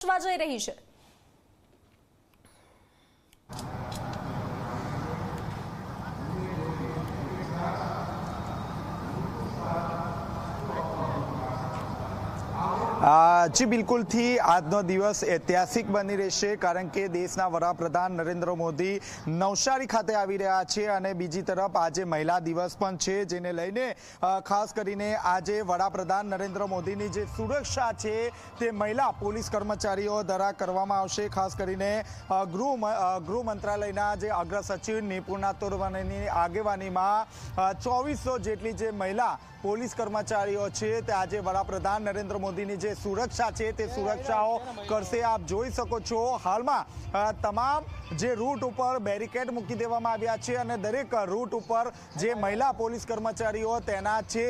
જઈ રહી છે। જી બિલકુલથી આજનો દિવસ ઐતિહાસિક બની રહેશે કારણ કે દેશના વડાપ્રધાન નરેન્દ્ર મોદી નવસારી ખાતે આવી રહ્યા છે અને બીજી તરફ આજે મહિલા દિવસ પણ છે, જેને લઈને ખાસ કરીને આજે વડાપ્રધાન નરેન્દ્ર મોદીની જે સુરક્ષા છે તે મહિલા પોલીસ કર્મચારીઓ દ્વારા કરવામાં આવશે। ખાસ કરીને ગૃહ મંત્રાલયના જે અગ્ર સચિવ નિપુણા તોરવાનીની આગેવાનીમાં 2400 જેટલી જે મહિલા પોલીસ કર્મચારીઓ છે તે આજે વડાપ્રધાન નરેન્દ્ર મોદીની જે સુરક્ષા છે તે સુરક્ષાઓ કરશે। આપ જોઈ શકો છો હાલમાં તમામ જે રૂટ ઉપર બેરિકેડ મૂકી દેવામાં આવ્યા છે અને દરેક રૂટ ઉપર જે મહિલા પોલીસ કર્મચારીઓ તૈનાત છે।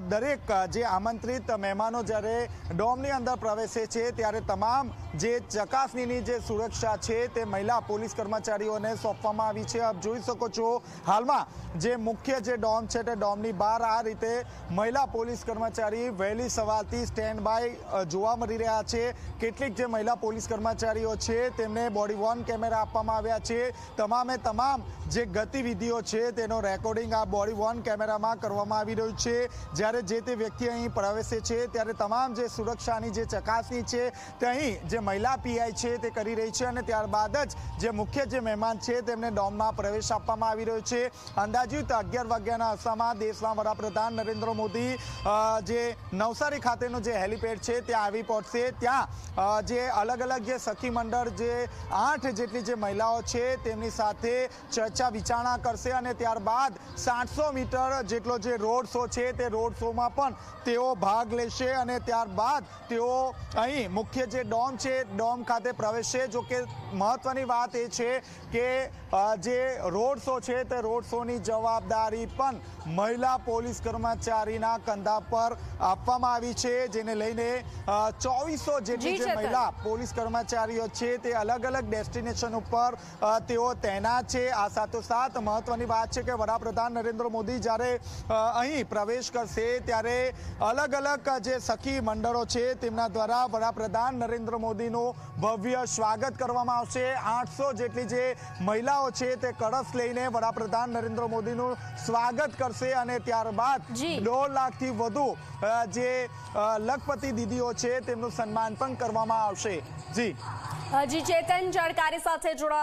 દરેક જે આમંત્રિત મહેમાનો જ્યારે ડોમની અંદર પ્રવેશે છે ત્યારે તમામ જે ચકાસણીની જે સુરક્ષા છે તે મહિલા પોલીસ કર્મચારીઓને સોંપવામાં આવી છે। આપ જોઈ શકો છો હાલમાં જે મુખ્ય જે ડોમ છે તે ડોમની બહાર આ રીતે મહિલા પોલીસ કર્મચારી વહેલી સવારથી સ્ટેન્ડ બાય જોવા મળી રહ્યા છે। કેટલીક જે મહિલા પોલીસ કર્મચારીઓ છે તેમને બોડી વોર્ન કેમેરા આપવામાં આવ્યા છે। તમામે તમામ જે ગતિવિધિઓ છે તેનો રેકોર્ડિંગ આ બોડી વોર્ન કેમેરામાં કરવામાં આવી રહ્યું છે। જ્યારે જે તે વ્યક્તિ અહીં પ્રવેશે છે ત્યારે તમામ જે સુરક્ષાની જે ચકાસણી છે તે અહીં જે મહિલા પીઆઈ છે તે કરી રહી છે અને ત્યારબાદ જ જે મુખ્ય જે મહેમાન છે તેમને ડોમમાં પ્રવેશ આપવામાં આવી રહ્યો છે। અંદાજિત 11 વાગ્યાના અરસામાં દેશના વડાપ્રધાન નરેન્દ્ર મોદી જે નવસારી ખાતેનું જે હેલિપેડ છે ત્યાં આવી પહોંચશે। ત્યાં જે અલગ અલગ જે સખી મંડળ જે 8 જેટલી જે મહિલાઓ છે તેમની સાથે ચર્ચા વિચારણા કરશે અને ત્યારબાદ 700 મીટર જેટલો જે રોડ શો છે તે રોડ શોમાં પણ તેઓ ભાગ લેશે અને ત્યારબાદ તેઓ અહીં મુખ્ય જે ડોમ છે ડોમ ખાતે પ્રવેશશે। જો કે મહત્વની વાત એ છે કે જે રોડ શો છે તે રોડ શોની જવાબદારી પણ મહિલા પોલીસ કર્મચારીના કંધા પર આપવામાં આવી છે, જેને લઈને 2400 જેટલી જે મહિલા પોલીસ કર્મચારીઓ છે તે અલગ અલગ ડેસ્ટિનેશન ઉપર તેઓ તૈનાત છે। આ સાથોસાથ મહત્વની વાત છે કે વડાપ્રધાન નરેન્દ્ર મોદી જ્યારે અહીં પ્રવેશ કરશે ત્યારે અલગ અલગ જે સખી મંડળો છે તેમના દ્વારા વડાપ્રધાન નરેન્દ્ર મોદીનું ભવ્ય સ્વાગત કરવામાં આવશે। 800 જેટલી જે મહિલાઓ છે તે કળશ લઈને વડાપ્રધાન નરેન્દ્ર મોદીનું સ્વાગત કરશે અને ત્યારબાદ 1.5 લાખથી વધુ જે લખપતિ દીદીઓ છે તેમનું સન્માન પણ કરવામાં આવશે। જી ચેતન જાણકારી સાથે જોડાવા